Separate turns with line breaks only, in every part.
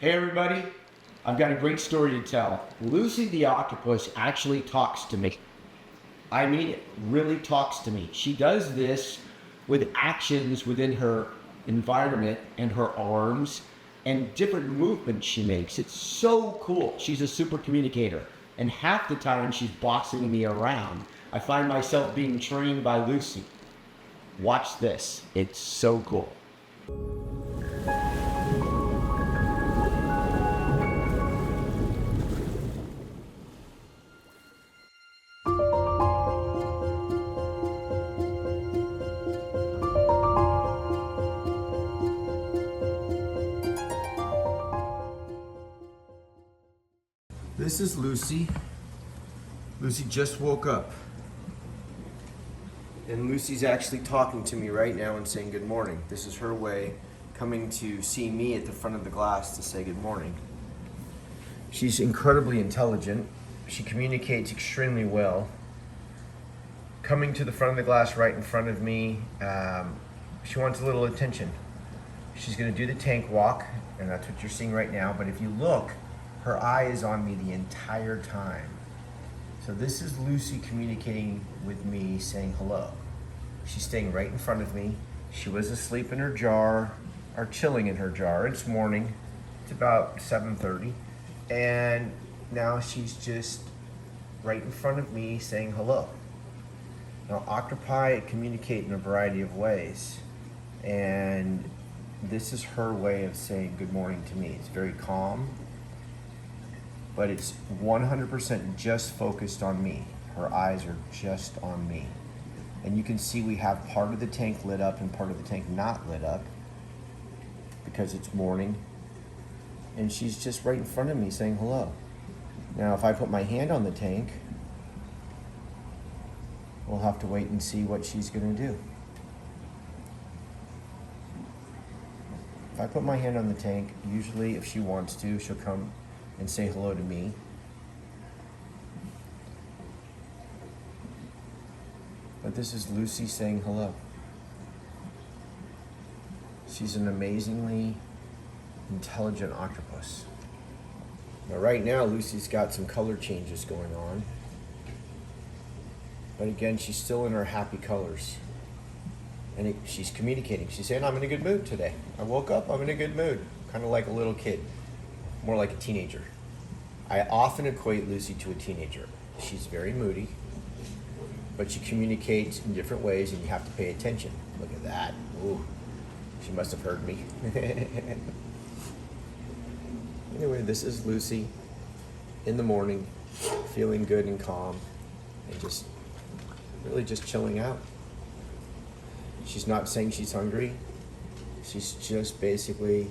Hey everybody, I've got a great story to tell. Lucy the octopus actually talks to me. I mean it, really talks to me. She does this with actions within her environment and her arms and different movements she makes. It's so cool. She's a super communicator. And half the time she's bossing me around. I find myself being trained by Lucy. Watch this. It's so cool. This is Lucy. Lucy just woke up. And Lucy's actually talking to me right now and saying good morning. This is her way coming to see me at the front of the glass to say good morning. She's incredibly intelligent. She communicates extremely well. Coming to the front of the glass right in front of me, she wants a little attention. She's gonna do the tank walk, and that's what you're seeing right now. But if you look, her eye is on me the entire time. So this is Lucy communicating with me, saying hello. She's staying right in front of me. She was asleep in her jar, or chilling in her jar. It's morning, it's about 7:30. And now she's just right in front of me saying hello. Now octopi communicate in a variety of ways. And this is her way of saying good morning to me. It's very calm, but it's 100% just focused on me. Her eyes are just on me. And you can see we have part of the tank lit up and part of the tank not lit up because it's morning. And she's just right in front of me saying hello. Now, if I put my hand on the tank, we'll have to wait and see what she's gonna do. If I put my hand on the tank, usually if she wants to, she'll come and say hello to me. But this is Lucy saying hello. She's an amazingly intelligent octopus. Now right now, Lucy's got some color changes going on. But again, she's still in her happy colors. And she's communicating. She's saying, I'm in a good mood today. I woke up, I'm in a good mood. Kind of like a little kid. More like a teenager. I often equate Lucy to a teenager. She's very moody, but she communicates in different ways and you have to pay attention. Look at that. Ooh, she must have heard me. Anyway, this is Lucy in the morning, feeling good and calm and just really just chilling out. She's not saying she's hungry. She's just basically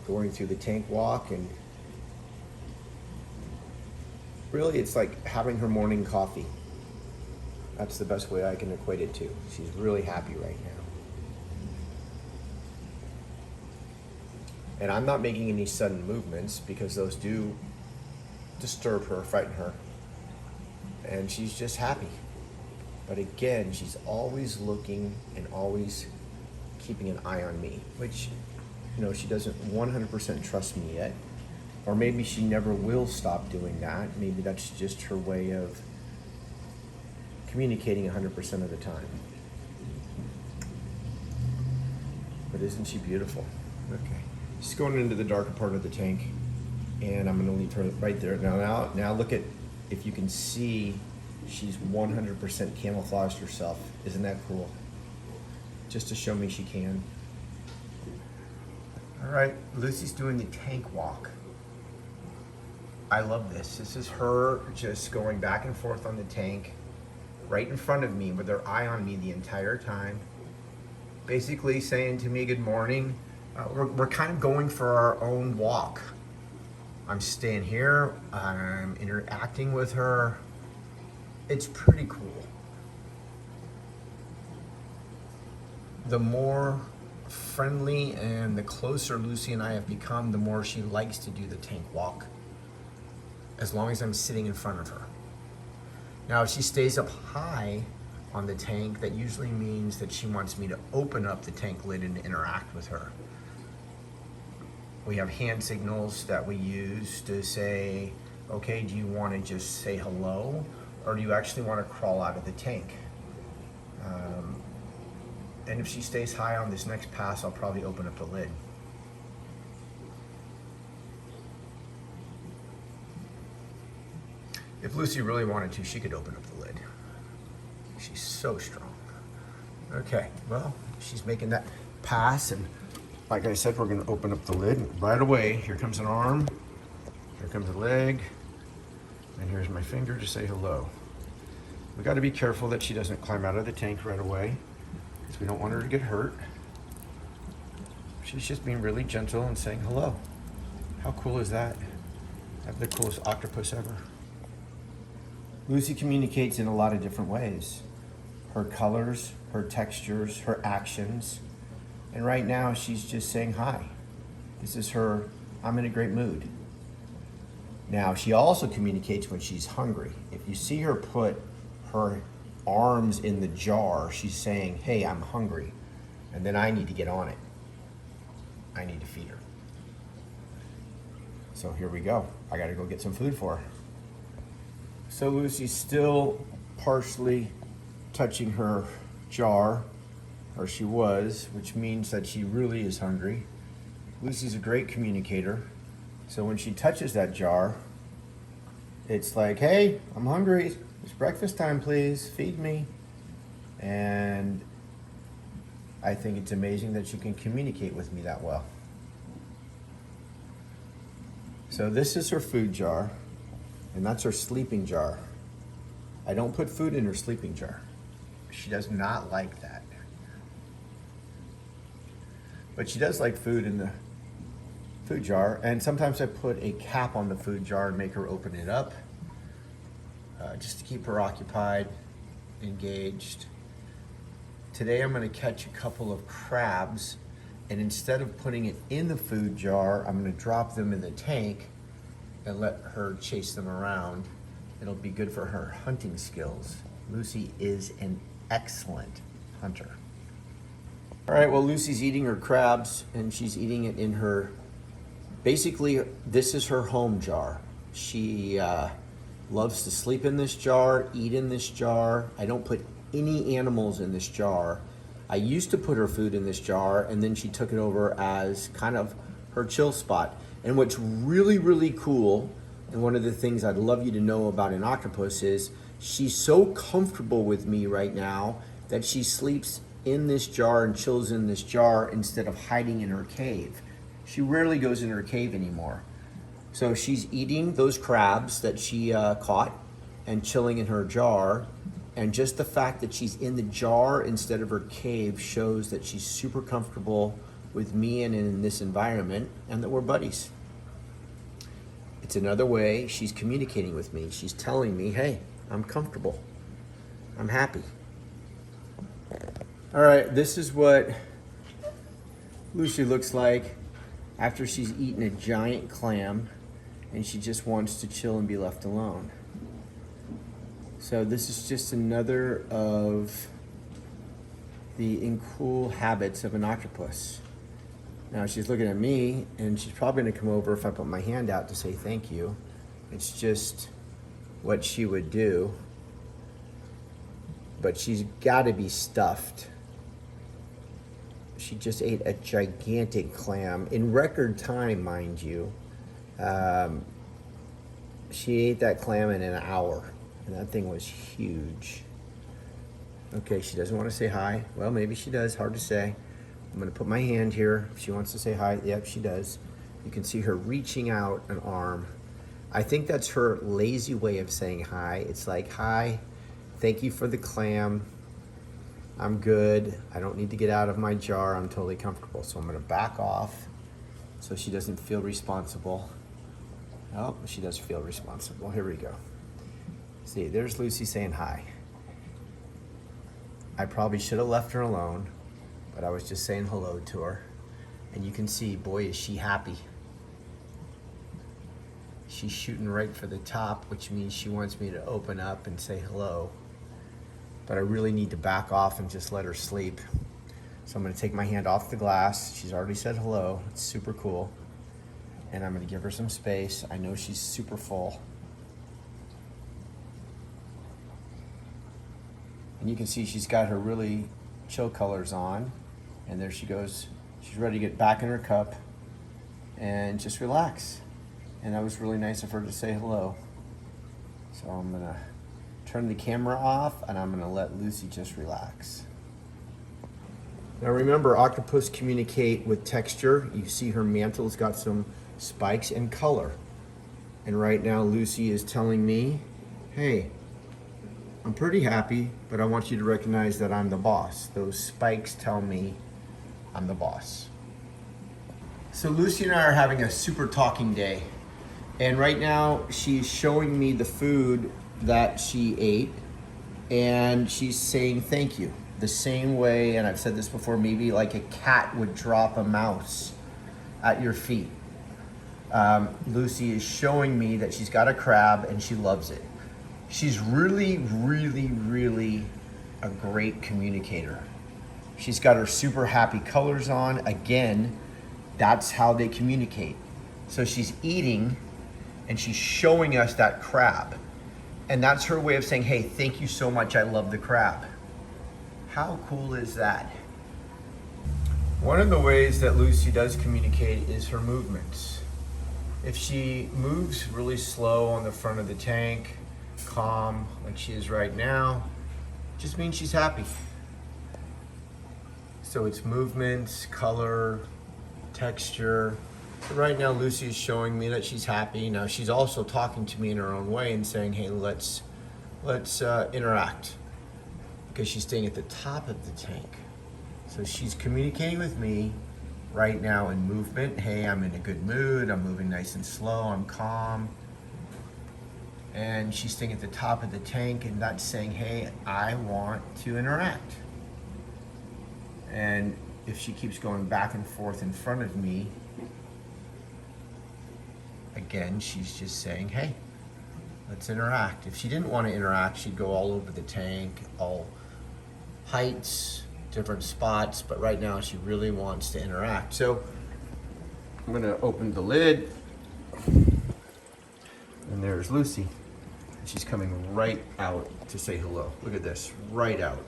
going through the tank walk, and really it's like having her morning coffee. That's the best way I can equate it to. She's really happy right now. And I'm not making any sudden movements because those do disturb her, frighten her. And she's just happy. But again, she's always looking and always keeping an eye on me, which, you know, she doesn't 100% trust me yet. Or maybe she never will stop doing that. Maybe that's just her way of communicating 100% of the time. But isn't she beautiful? Okay. She's going into the darker part of the tank, and I'm gonna leave her right there. Now look at, if you can see, she's 100% camouflaged herself. Isn't that cool? Just to show me she can. All right, Lucy's doing the tank walk. I love this. This is her just going back and forth on the tank, right in front of me with her eye on me the entire time. Basically saying to me, good morning. We're kind of going for our own walk. I'm staying here, I'm interacting with her. It's pretty cool. The more friendly and the closer Lucy and I have become, the more she likes to do the tank walk, as long as I'm sitting in front of her. Now, if she stays up high on the tank, that usually means that she wants me to open up the tank lid and interact with her. We have hand signals that we use to say, okay, do you want to just say hello, or do you actually want to crawl out of the tank? And if she stays high on this next pass, I'll probably open up the lid. If Lucy really wanted to, she could open up the lid. She's so strong. Okay, well, she's making that pass, and like I said, we're gonna open up the lid right away. Here comes an arm, here comes a leg, and here's my finger to say hello. We gotta be careful that she doesn't climb out of the tank right away, because we don't want her to get hurt. She's just being really gentle and saying hello. How cool is that? I have the coolest octopus ever. Lucy communicates in a lot of different ways. Her colors, her textures, her actions. And right now she's just saying hi. This is her, I'm in a great mood. Now she also communicates when she's hungry. If you see her put her arms in the jar, she's saying, hey, I'm hungry. And then I need to get on it. I need to feed her. So here we go. I gotta go get some food for her. So Lucy's still partially touching her jar, or she was, which means that she really is hungry. Lucy's a great communicator. So when she touches that jar, it's like, hey, I'm hungry. It's breakfast time, please. Feed me. And I think it's amazing that she can communicate with me that well. So this is her food jar, and that's her sleeping jar. I don't put food in her sleeping jar. She does not like that. But she does like food in the food jar, and sometimes I put a cap on the food jar and make her open it up, just to keep her occupied, engaged. Today I'm going to catch a couple of crabs, and instead of putting it in the food jar, I'm going to drop them in the tank and let her chase them around. It'll be good for her hunting skills. Lucy is an excellent hunter. All right, well, Lucy's eating her crabs, and she's eating it in her, basically, this is her home jar. She loves to sleep in this jar, eat in this jar. I don't put any animals in this jar. I used to put her food in this jar, and then she took it over as kind of her chill spot. And what's really, really cool, and one of the things I'd love you to know about an octopus is she's so comfortable with me right now that she sleeps in this jar and chills in this jar instead of hiding in her cave. She rarely goes in her cave anymore. So she's eating those crabs that she caught and chilling in her jar. And just the fact that she's in the jar instead of her cave shows that she's super comfortable with me and in this environment, and that we're buddies. It's another way she's communicating with me. She's telling me, hey, I'm comfortable. I'm happy. All right, this is what Lucy looks like after she's eaten a giant clam and she just wants to chill and be left alone. So this is just another of the cool habits of an octopus. Now she's looking at me, and she's probably gonna come over if I put my hand out to say thank you. It's just what she would do. But she's gotta be stuffed. She just ate a gigantic clam in record time, mind you. She ate that clam in an hour, and that thing was huge. Okay, she doesn't want to say hi. Well, maybe she does, hard to say. I'm gonna put my hand here. If she wants to say hi, yep, she does. You can see her reaching out an arm. I think that's her lazy way of saying hi. It's like, hi, thank you for the clam. I'm good. I don't need to get out of my jar. I'm totally comfortable. So I'm gonna back off so she doesn't feel responsible. Oh, she does feel responsible. Here we go. See, there's Lucy saying hi. I probably should have left her alone, but I was just saying hello to her. And you can see, boy, is she happy. She's shooting right for the top, which means she wants me to open up and say hello. But I really need to back off and just let her sleep. So I'm gonna take my hand off the glass. She's already said hello, it's super cool. and I'm gonna give her some space. I know she's super full. And you can see she's got her really chill colors on, and there she goes. She's ready to get back in her cup and just relax. And that was really nice of her to say hello. So I'm gonna turn the camera off and I'm gonna let Lucy just relax. Now remember, octopus communicate with texture. You see her mantle's got some spikes and color. And right now Lucy is telling me, hey, I'm pretty happy, but I want you to recognize that I'm the boss. Those spikes tell me I'm the boss. So Lucy and I are having a super talking day. And right now she's showing me the food that she ate, and she's saying thank you. The same way, and I've said this before, maybe like a cat would drop a mouse at your feet. Lucy is showing me that she's got a crab and she loves it. She's really, really, really a great communicator. She's got her super happy colors on. Again, that's how they communicate. So she's eating and she's showing us that crab. And that's her way of saying, hey, thank you so much, I love the crab. How cool is that? One of the ways that Lucy does communicate is her movements. If she moves really slow on the front of the tank, calm like she is right now, just means she's happy. So it's movements, color, texture. So right now Lucy is showing me that she's happy. Now she's also talking to me in her own way and saying, hey, let's interact. Because she's staying at the top of the tank. So she's communicating with me right now in movement. Hey, I'm in a good mood, I'm moving nice and slow, I'm calm. And she's staying at the top of the tank, and that's saying, hey, I want to interact. And if she keeps going back and forth in front of me, again, she's just saying, hey, let's interact. If she didn't want to interact, she'd go all over the tank, all heights, different spots, but right now she really wants to interact. So I'm gonna open the lid, and there's Lucy. She's coming right out to say hello. Look at this, right out.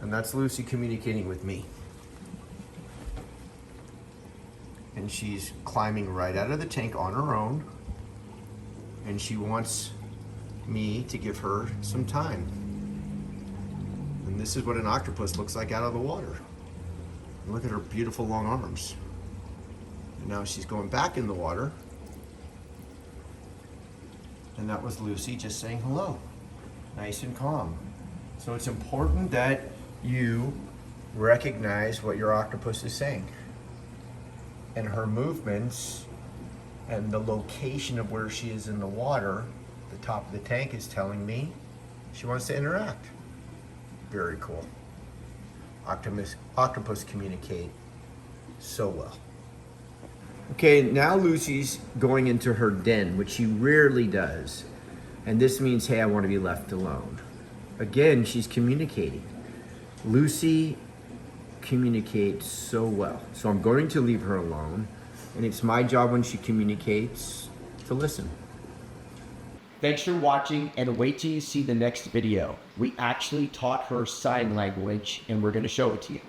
And that's Lucy communicating with me. And she's climbing right out of the tank on her own, and she wants me to give her some time. And this is what an octopus looks like out of the water. And look at her beautiful long arms. And now she's going back in the water. And that was Lucy just saying hello, nice and calm. So it's important that you recognize what your octopus is saying. And her movements and the location of where she is in the water, the top of the tank, is telling me she wants to interact. Very cool. Octopus communicate so well. Okay, now Lucy's going into her den, which she rarely does. And this means, hey, I want to be left alone. Again, she's communicating. Lucy communicates so well. So I'm going to leave her alone. And it's my job when she communicates to listen.
Thanks for watching, and wait till you see the next video. We actually taught her sign language, and we're going to show it to you.